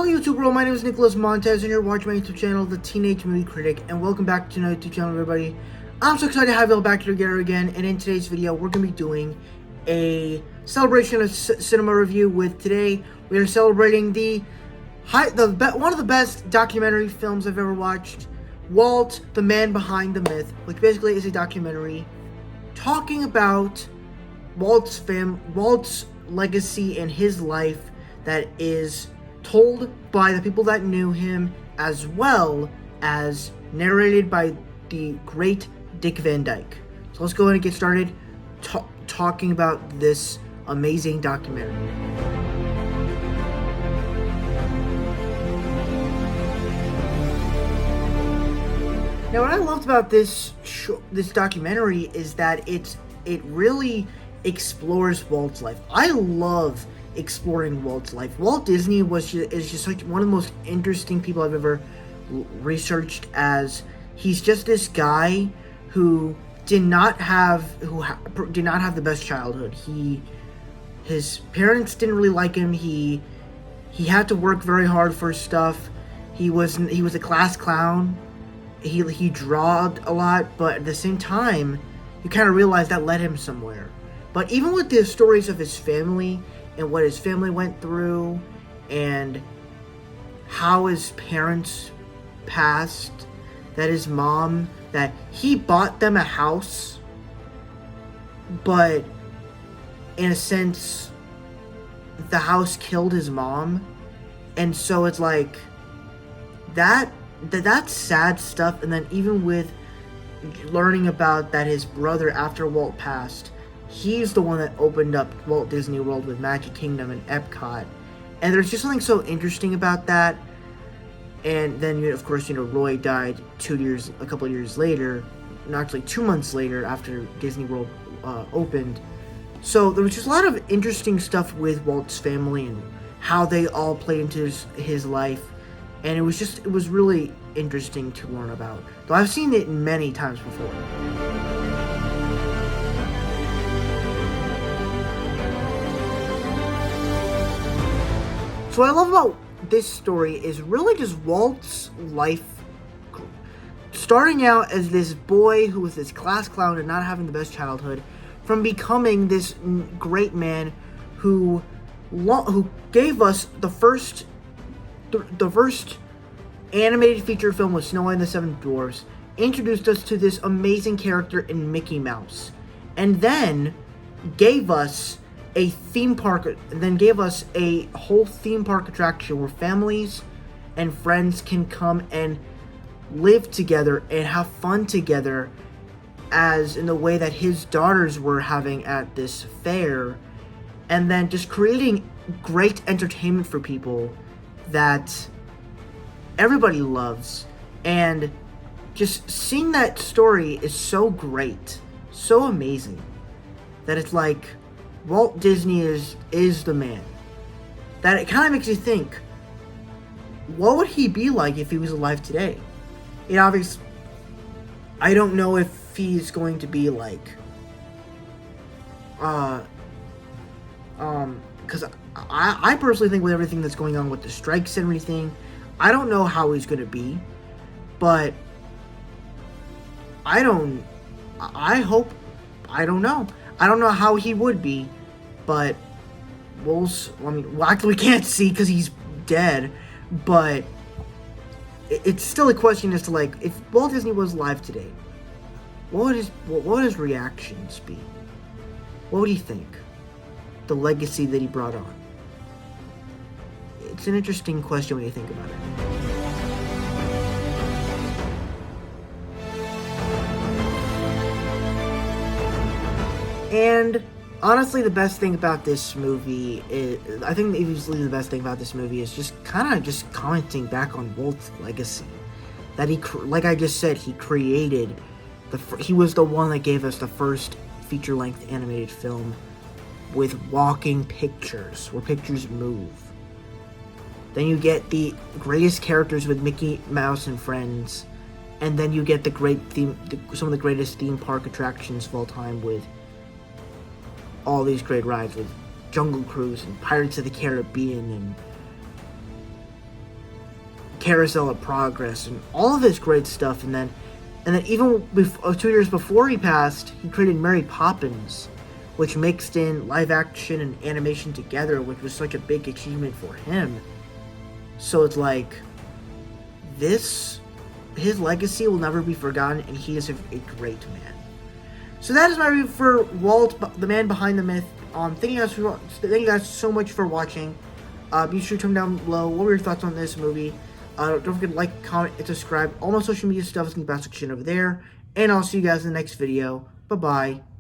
Hello YouTube world, my name is Nicholas Montez and you're watching my YouTube channel, The Teenage Movie Critic, and welcome back to my YouTube channel, everybody. I'm so excited to have you all back together again, and in today's video, we're going to be doing a celebration of cinema review. With today, we are celebrating one of the best documentary films I've ever watched, Walt, the Man Behind the Myth, which basically is a documentary talking about Walt's legacy and his life that is told by the people that knew him, as well as narrated by the great Dick Van Dyke. So let's go ahead and get started talking about this amazing documentary. Now, what I loved about this documentary is that it really explores Walt's life. I love exploring Walt's life. Walt Disney is just like one of the most interesting people I've ever researched, as he's just this guy who did not have the best childhood. His parents didn't really like him. He had to work very hard for stuff. He was a class clown. He drawed a lot, but at the same time, you kind of realize that led him somewhere. But even with the stories of his family and what his family went through, and how his parents passed, that his mom, that he bought them a house, but in a sense, the house killed his mom. And so it's like, that's sad stuff. And then even with learning about that his brother, after Walt passed, he's the one that opened up Walt Disney World with Magic Kingdom and Epcot. And there's just something so interesting about that. And then, of course, Roy died a couple of years later. No, actually 2 months later, after Disney World opened. So there was just a lot of interesting stuff with Walt's family and how they all played into his life. And it was really interesting to learn about. Though I've seen it many times before. So what I love about this story is really just Walt's life, starting out as this boy who was this class clown and not having the best childhood, from becoming this great man who gave us the first animated feature film with Snow White and the Seven Dwarfs, introduced us to this amazing character in Mickey Mouse, and then gave us a theme park, and then gave us a whole theme park attraction where families and friends can come and live together and have fun together, as in the way that his daughters were having at this fair, and then just creating great entertainment for people that everybody loves. And just seeing that story is so great, so amazing, that it's like Walt Disney is the man. That it kind of makes you think, what would he be like if he was alive today? Obviously, I don't know if he's going to be like, because I personally think with everything that's going on with the strikes and everything, I don't know how he's going to be, but I don't know. I don't know how he would be, but actually we can't see because he's dead, but it's still a question as to, like, if Walt Disney was alive today, what would his reactions be? What would he think? The legacy that he brought on. It's an interesting question when you think about it. And honestly, the best thing about this movie is, I think easily the best thing about this movie is just kind of just commenting back on Walt's legacy. That like I just said, he was the one that gave us the first feature-length animated film with walking pictures, where pictures move. Then you get the greatest characters with Mickey Mouse and friends, and then you get some of the greatest theme park attractions of all time, with all these great rides with Jungle Cruise and Pirates of the Caribbean and Carousel of Progress and all of this great stuff. And then even 2 years before he passed, he created Mary Poppins, which mixed in live action and animation together, which was such a big achievement for him. So it's like, his legacy will never be forgotten, and he is a great man. So that is my review for Walt, the man behind the myth. Thank you guys so much for watching. Be sure to comment down below what were your thoughts on this movie. Don't forget to like, comment, and subscribe. All my social media stuff is in the back section over there. And I'll see you guys in the next video. Bye-bye.